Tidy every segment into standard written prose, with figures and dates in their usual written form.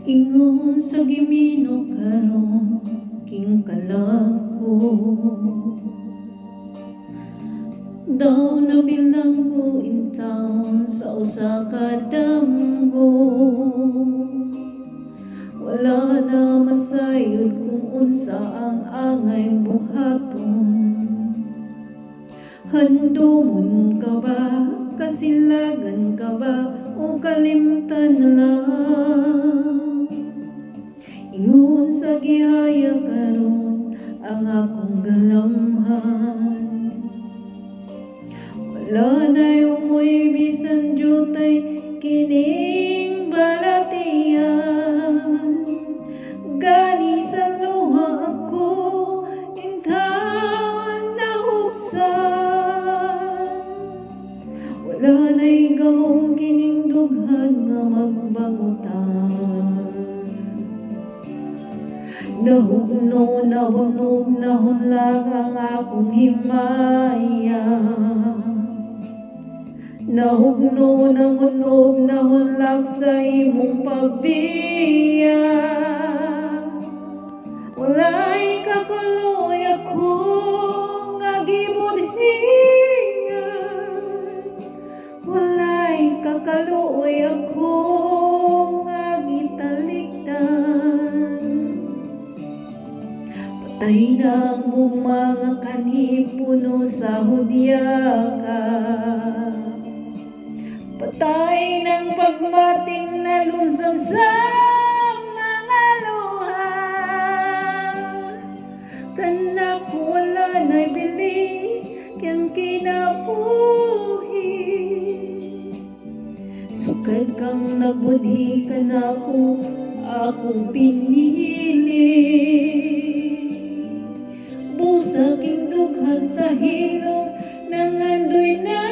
Ingon sa gimino karon king kalako, daw nabilang ko in town sa usa ka damgo. Wala na masayod kung unsa ang angay buhaton. Handumon ka ba, kasilagan ka ba, o kalimtan lang? Ingon sa gihaya karon ang akong galamhan. Wala na yung mo'y bisan jutay kining balatian. Gani sa luha ako intawan na hubsan. Wala na'y gawong kining dughan nga magbangutan. Nahugno, nabunog, nahunlag ang akong himaya. Nahugno, nangunog, nahunlag sa imong pagbiya. Walay kakuloy ako nga gibudhingan. Walay kakaluoy ako nga gitalikdan. Patay na ang mga kanipuno sa hudyaka. Patay ng pagmating na lunsam sa mga luha. Tanak wala na'y bili kang kinabuhi. Sukad kang nagbudhi ka na akong pinili. Busaking dughan sa hilong nangandoy na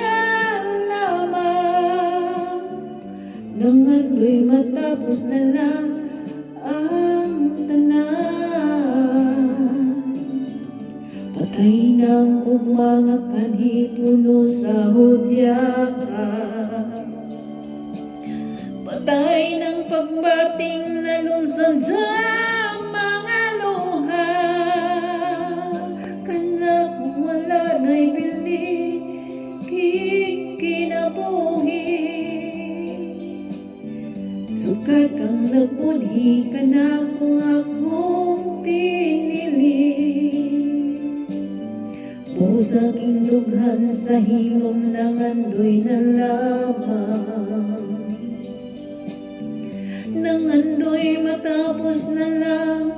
lamang. Nangandoy matapos na lang ang tanan. Patay ng mga kanipuno sa hudyaka. Patay ng pagbating na lunsam sa mga luha. Kana kung wala na'y bili kinabuhi. Sukat kang nagbudhi ka na kung akong pinili. Busaking dughan sa hilom nangandoy na lamang. Nangandoy matapos na lang